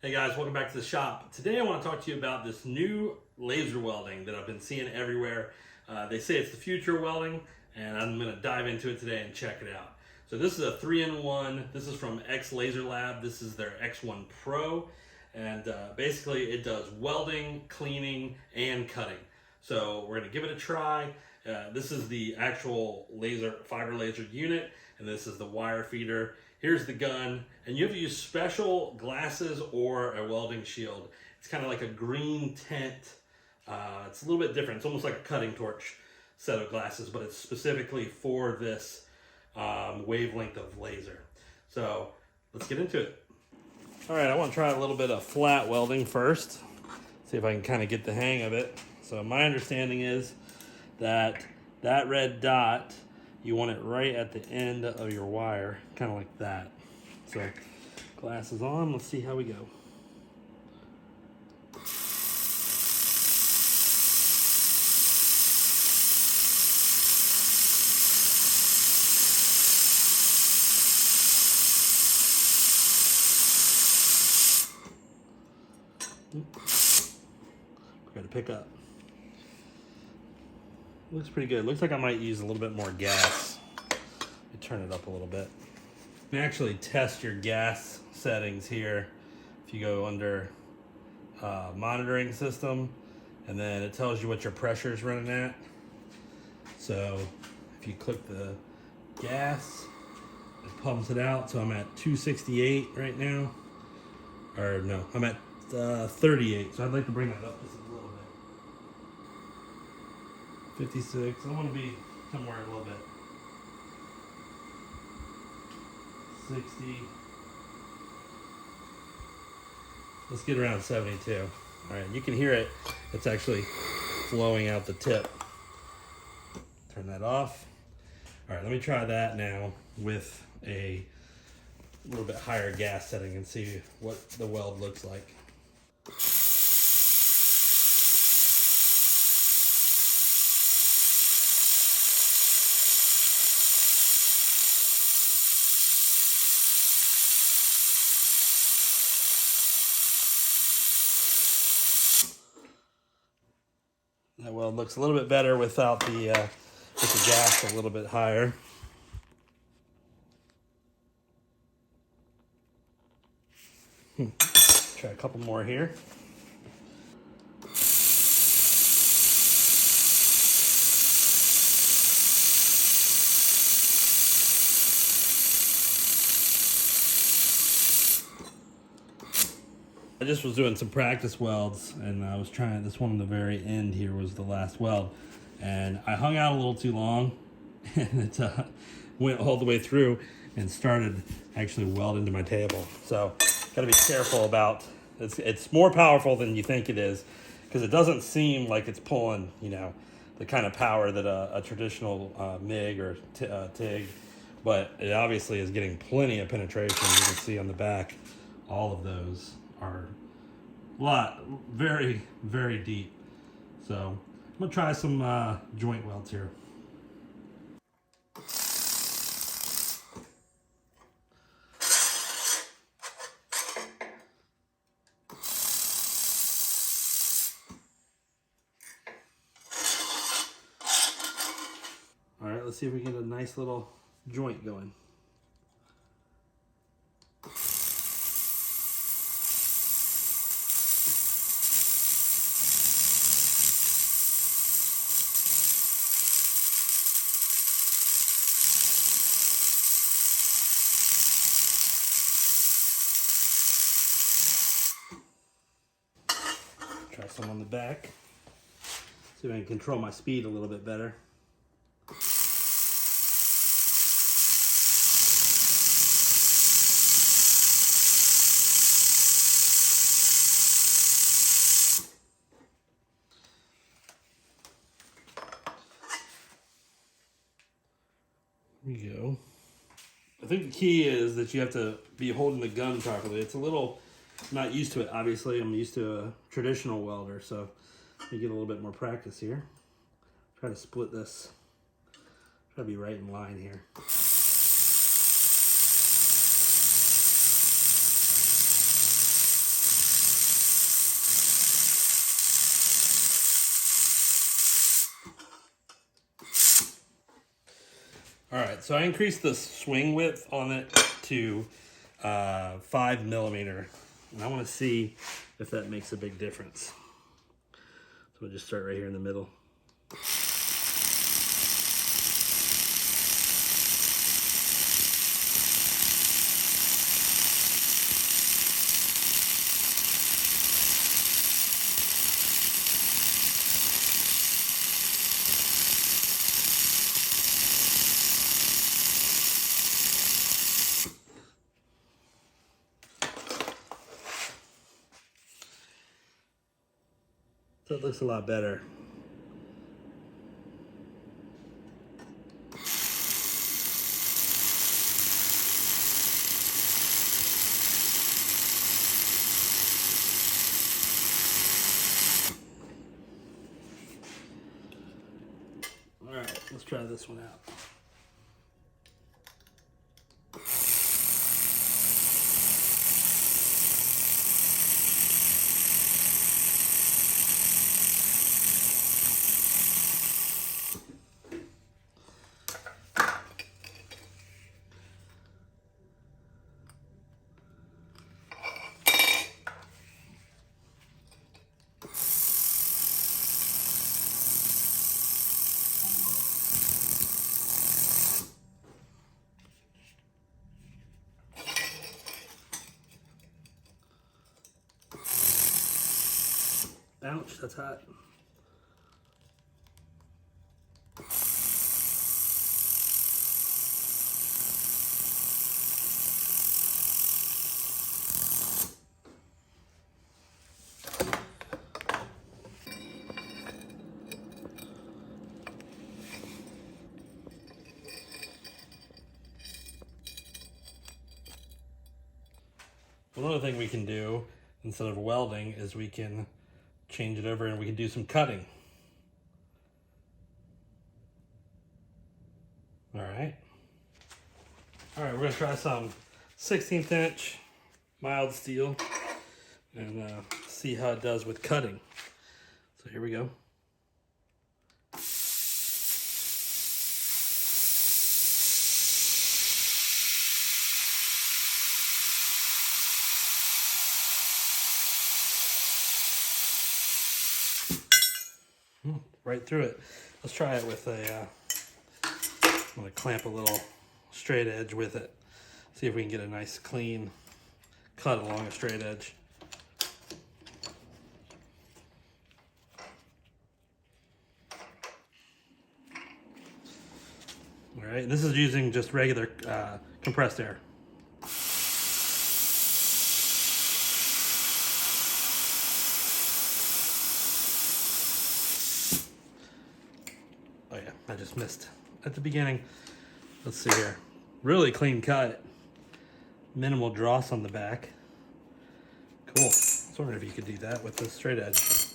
Hey guys, welcome back to the shop. Today I want to talk to you about this new laser welding that I've been seeing everywhere. They say it's the future of welding, and I'm going to dive into it today and check it out. So this is a 3-in-1. This is from XLaserLab. This is their X1 Pro, and basically it does welding, cleaning, and cutting. So we're going to give it a try. This is the actual fiber laser unit, and this is the wire feeder. Here's the gun, and you have to use special glasses or a welding shield. It's kind of like a green tint. It's a little bit different. It's almost like a cutting torch set of glasses, but it's specifically for this wavelength of laser. So let's get into it. All right, I want to try a little bit of flat welding first. See if I can kind of get the hang of it. So my understanding is that red dot, you want it right at the end of your wire, kind of like that. So glasses on, let's see how we go. Got to pick up. Looks pretty good. Looks like I might use a little bit more gas. Let me turn it up a little bit. You can actually test your gas settings here. If you go under monitoring system, and then it tells you what your pressure is running at. So if you click the gas, it pumps it out. So I'm at 268 right now. Or no, I'm at 38. So I'd like to bring that up just a little bit. 56. I want to be somewhere a little bit. 60. Let's get around 72. All right, you can hear it. It's actually flowing out the tip. Turn that off. All right, let me try that now with a little bit higher gas setting and see what the weld looks like. That weld looks a little bit better without the with the gas a little bit higher. Try a couple more here. I just was doing some practice welds, and I was trying, this one at the very end here was the last weld, and I hung out a little too long, and it went all the way through and started actually welding to my table. So gotta be careful about, it's more powerful than you think it is, because it doesn't seem like it's pulling, you know, the kind of power that a traditional MIG or TIG, but it obviously is getting plenty of penetration. You can see on the back, all of those are very, very deep. So I'm gonna try some joint welds here. All right, let's see if we can get a nice little joint going. Try some on the back. See if I can control my speed a little bit better. There you go. I think the key is that you have to be holding the gun properly. It's a little, I'm not used to it, obviously. I'm used to a traditional welder, so let me get a little bit more practice here. Try to split this. Try to be right in line here. All right, so I increased the swing width on it to 5 millimeter. And I want to see if that makes a big difference. So we'll just start right here in the middle. So it looks a lot better. All right, let's try this one out. Ouch, that's hot. Another thing we can do instead of welding is we can change it over and we can do some cutting. All right, we're gonna try some 16th inch mild steel and see how it does with cutting. So here we go. Right through it. Let's try it with a, I'm gonna clamp a little straight edge with it. See if we can get a nice clean cut along a straight edge. All right, and this is using just regular compressed air. Oh yeah, I just missed at the beginning. Let's see here. Really clean cut. Minimal dross on the back. Cool. I was wondering if you could do that with the straight edge.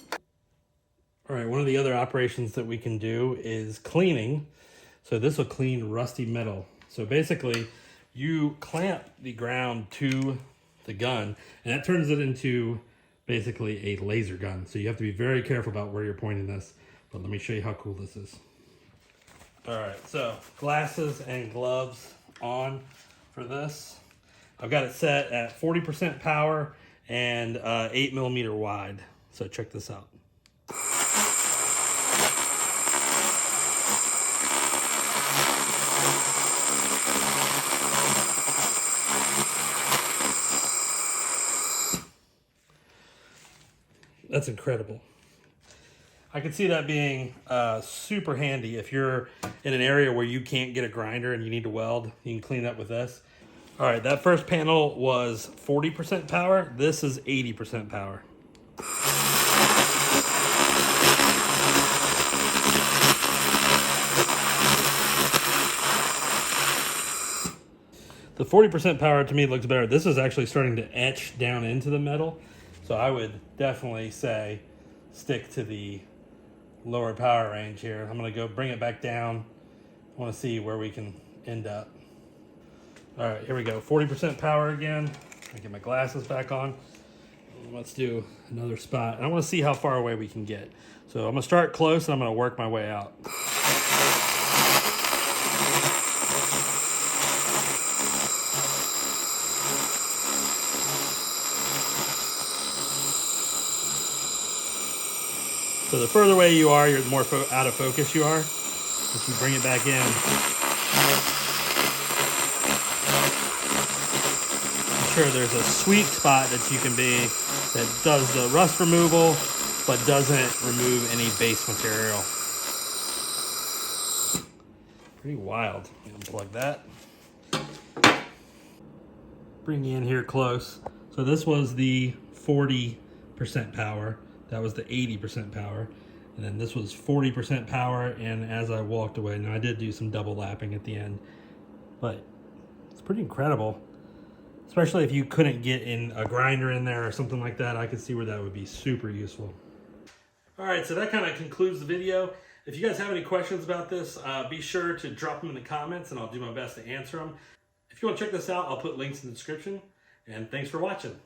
All right, one of the other operations that we can do is cleaning. So this will clean rusty metal. So basically, you clamp the ground to the gun, and that turns it into basically a laser gun. So you have to be very careful about where you're pointing this. But let me show you how cool this is. All right, so glasses and gloves on for this. I've got it set at 40% power and 8 millimeter wide. So check this out. That's incredible. I could see that being super handy if you're in an area where you can't get a grinder and you need to weld. You can clean that with this. All right, that first panel was 40% power. This is 80% power. The 40% power to me looks better. This is actually starting to etch down into the metal. So I would definitely say stick to the lower power range here. I'm gonna go bring it back down. I wanna see where we can end up. All right, here we go. 40% power again. I get my glasses back on. Let's do another spot. I wanna see how far away we can get. So I'm gonna start close and I'm gonna work my way out. So the further away you are, the more out of focus you are. If you bring it back in, I'm sure there's a sweet spot that you can be that does the rust removal, but doesn't remove any base material. Pretty wild. Unplug that. Bring you in here close. So this was the 40% power. That was the 80% power. And then this was 40% power. And as I walked away, now I did do some double lapping at the end, but it's pretty incredible. Especially if you couldn't get in a grinder in there or something like that, I could see where that would be super useful. All right, so that kind of concludes the video. If you guys have any questions about this, be sure to drop them in the comments and I'll do my best to answer them. If you want to check this out, I'll put links in the description. And thanks for watching.